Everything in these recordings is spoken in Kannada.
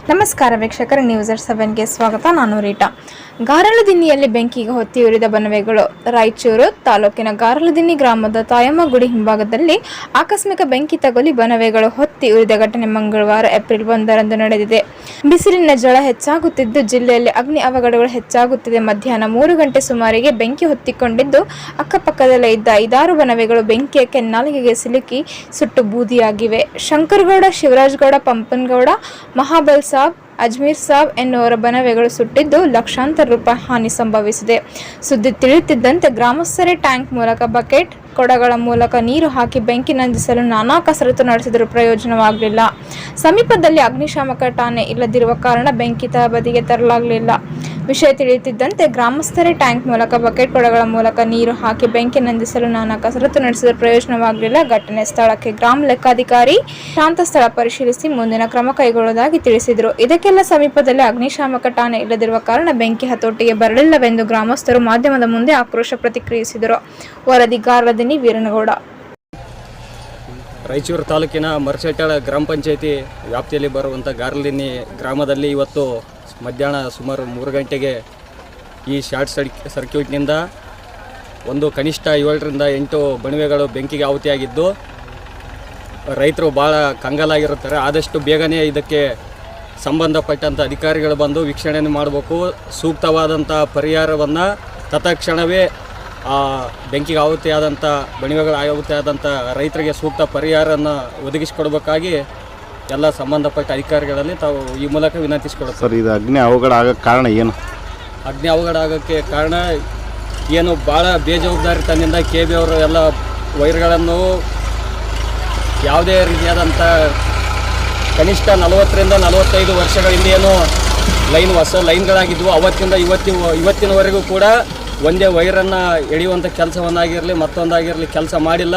ನಮಸ್ಕಾರ ವೀಕ್ಷಕರ, ನ್ಯೂಸ್7ಗೆ ಸ್ವಾಗತ. ನಾನು ರೀಟಾ. ಗಾರಲದಿನ್ನಿಯಲ್ಲಿ ಬೆಂಕಿಗೆ ಹೊತ್ತಿ ಉರಿದ ಬಣವೆಗಳು. ರಾಯಚೂರು ತಾಲೂಕಿನ ಗಾರಲದಿನ್ನಿ ಗ್ರಾಮದ ತಾಯಮ್ಮ ಗುಡಿ ಹಿಂಭಾಗದಲ್ಲಿ ಆಕಸ್ಮಿಕ ಬೆಂಕಿ ತಗುಲಿ ಬಣವೆಗಳು ಹೊತ್ತಿ ಉರಿದ ಘಟನೆ ಮಂಗಳವಾರ ಏಪ್ರಿಲ್ 1ರಂದು ನಡೆದಿದೆ. ಬಿಸಿಲಿನ ಝಳ ಹೆಚ್ಚಾಗುತ್ತಿದ್ದು ಜಿಲ್ಲೆಯಲ್ಲಿ ಅಗ್ನಿ ಅವಘಡಗಳು ಹೆಚ್ಚಾಗುತ್ತಿದೆ. ಮಧ್ಯಾಹ್ನ 3 ಗಂಟೆ ಸುಮಾರಿಗೆ ಬೆಂಕಿ ಹೊತ್ತಿಕೊಂಡಿದ್ದು ಅಕ್ಕಪಕ್ಕದಲ್ಲೇ ಇದ್ದ 5-6 ಬಣವೆಗಳು ಬೆಂಕಿಯ ಕೆನ್ನಾಲಿಗೆಗೆ ಸಿಲುಕಿ ಸುಟ್ಟು ಬೂದಿಯಾಗಿವೆ. ಶಂಕರಗೌಡ, ಶಿವರಾಜಗೌಡ, ಪಂಪನಗೌಡ, ಮಹಾಬಲ್ ಸಾಬ್, ಅಜ್ಮೀರ್ ಸಾಬ್ ಎನ್ನುವರ ಬಣವೆಗಳು ಸುಟ್ಟಿದ್ದು ಲಕ್ಷಾಂತರ ರೂಪಾಯಿ ಹಾನಿ ಸಂಭವಿಸಿದೆ. ಸುದ್ದಿ ತಿಳಿಯುತ್ತಿದ್ದಂತೆ ಗ್ರಾಮಸ್ಥರೇ ಟ್ಯಾಂಕ್ ಮೂಲಕ, ಬಕೆಟ್, ಕೊಡಗಳ ಮೂಲಕ ನೀರು ಹಾಕಿ ಬೆಂಕಿ ನಂದಿಸಲು ನಾನಾ ಕಸರತ್ತು ನಡೆಸಿದರೂ ಪ್ರಯೋಜನವಾಗಲಿಲ್ಲ. ಸಮೀಪದಲ್ಲಿ ಅಗ್ನಿಶಾಮಕ ಠಾಣೆ ಇಲ್ಲದಿರುವ ಕಾರಣ ಬೆಂಕಿ ಬದಿಗೆ ತರಲಾಗಲಿಲ್ಲ. ವಿಷಯ ತಿಳಿಯುತ್ತಿದ್ದಂತೆ ಗ್ರಾಮಸ್ಥರೇ ಟ್ಯಾಂಕ್ ಮೂಲಕ, ಬಕೆಟ್, ಕೊಡಗಳ ಮೂಲಕ ನೀರು ಹಾಕಿ ಬೆಂಕಿ ನಂದಿಸಲು ನಾನಾ ಕಸರತ್ತು ನಡೆಸಿದರೂ ಪ್ರಯೋಜನವಾಗಲಿಲ್ಲ. ಘಟನೆ ಸ್ಥಳಕ್ಕೆ ಗ್ರಾಮ ಲೆಕ್ಕಾಧಿಕಾರಿ ಶಾಂತ ಸ್ಥಳ ಪರಿಶೀಲಿಸಿ ಮುಂದಿನ ಕ್ರಮ ಕೈಗೊಳ್ಳುವುದಾಗಿ ತಿಳಿಸಿದರು. ಇದಕ್ಕೆಲ್ಲ ಸಮೀಪದಲ್ಲಿ ಅಗ್ನಿಶಾಮಕ ಠಾಣೆ ಇಲ್ಲದಿರುವ ಕಾರಣ ಬೆಂಕಿ ಹತೋಟಿಗೆ ಬರಲಿಲ್ಲವೆಂದು ಗ್ರಾಮಸ್ಥರು ಮಾಧ್ಯಮದ ಮುಂದೆ ಆಕ್ರೋಶ ಪ್ರತಿಕ್ರಿಯಿಸಿದರು. ವರದಿ ಗಾರಲದಿನ್ನಿ ವೀರನಗೌಡ. ರಾಯಚೂರು ತಾಲೂಕಿನ ಮರಸೆಟ್ಟಾಳ ಗ್ರಾಮ ಪಂಚಾಯಿತಿ ವ್ಯಾಪ್ತಿಯಲ್ಲಿ ಬರುವಂಥ ಗಾರಲದಿನ್ನಿ ಗ್ರಾಮದಲ್ಲಿ ಇವತ್ತು ಮಧ್ಯಾಹ್ನ ಸುಮಾರು 3 ಗಂಟೆಗೆ ಈ ಶಾರ್ಟ್ ಸರ್ಕ್ಯೂಟ್ನಿಂದ ಒಂದು ಕನಿಷ್ಠ 7ರಿಂದ 8 ಬಣವೆಗಳು ಬೆಂಕಿಗೆ ಆಹುತಿಯಾಗಿದ್ದು ರೈತರು ಭಾಳ ಕಂಗಾಲಾಗಿರುತ್ತಾರೆ. ಆದಷ್ಟು ಬೇಗನೆ ಇದಕ್ಕೆ ಸಂಬಂಧಪಟ್ಟಂಥ ಅಧಿಕಾರಿಗಳು ಬಂದು ವೀಕ್ಷಣೆ ಮಾಡಬೇಕು. ಸೂಕ್ತವಾದಂಥ ಪರಿಹಾರವನ್ನು ತತ್ಕ್ಷಣವೇ ಬೆಂಕಿಗೆ ಆಹುತಿಯಾದಂಥ ಬಣವೆಗಳು ಆಹುತಿಯಾದಂಥ ರೈತರಿಗೆ ಸೂಕ್ತ ಪರಿಹಾರವನ್ನು ಒದಗಿಸಿಕೊಡಬೇಕಾಗಿ ಎಲ್ಲ ಸಂಬಂಧಪಟ್ಟ ಅಧಿಕಾರಿಗಳಲ್ಲಿ ತಾವು ಈ ಮೂಲಕ ವಿನಂತಿಸಿಕೊಡುತ್ತಾರೆ. ಸರ್, ಇದು ಅಗ್ನಿ ಅವಘಡ ಆಗೋಕ್ಕೆ ಕಾರಣ ಏನು? ಅಗ್ನಿ ಅವಘಡ ಆಗೋಕ್ಕೆ ಕಾರಣ ಏನು, ಭಾಳ ಬೇಜವಾಬ್ದಾರಿತನದಿಂದ KB ಅವರು ಎಲ್ಲ ವೈರ್ಗಳನ್ನು ಯಾವುದೇ ರೀತಿಯಾದಂಥ ಕನಿಷ್ಠ 40ರಿಂದ 45 ವರ್ಷಗಳ ಹಿಂದೇನು ಹೊಸ ಲೈನ್ಗಳಾಗಿದ್ವು. ಅವತ್ತಿಂದ ಇವತ್ತಿನವರೆಗೂ ಕೂಡ ಒಂದೇ ವೈರನ್ನು ಎಳೆಯುವಂಥ ಕೆಲಸವನ್ನಾಗಿರಲಿ ಮತ್ತೊಂದಾಗಿರಲಿ ಕೆಲಸ ಮಾಡಿಲ್ಲ.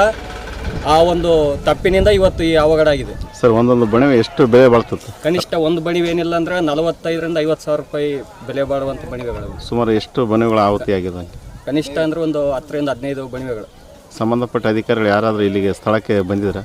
ಆ ಒಂದು ತಪ್ಪಿನಿಂದ ಇವತ್ತು ಈ ಅವಘಡ ಆಗಿದೆ. ಸರ್, ಒಂದೊಂದು ಬಣವೆ ಎಷ್ಟು ಬೆಲೆ ಬಾಳ್ತದೆ? ಕನಿಷ್ಠ ಒಂದು ಬಣಿವೆ ಏನಿಲ್ಲ ಅಂದ್ರೆ 45ರಿಂದ 50 ಸಾವಿರ ರೂಪಾಯಿ ಬೆಲೆ ಬಾಳುವಂಥ ಬಣಿವೆಗಳು. ಸುಮಾರು ಎಷ್ಟು ಬಣವೆಗಳು ಆಹುತಿಯಾಗಿದೆ? ಕನಿಷ್ಠ ಅಂದ್ರೆ ಒಂದು 10ರಿಂದ 15 ಬಣಿವೆಗಳು. ಸಂಬಂಧಪಟ್ಟ ಅಧಿಕಾರಿಗಳು ಯಾರಾದರೂ ಇಲ್ಲಿಗೆ ಸ್ಥಳಕ್ಕೆ ಬಂದಿದ್ದಾರೆ?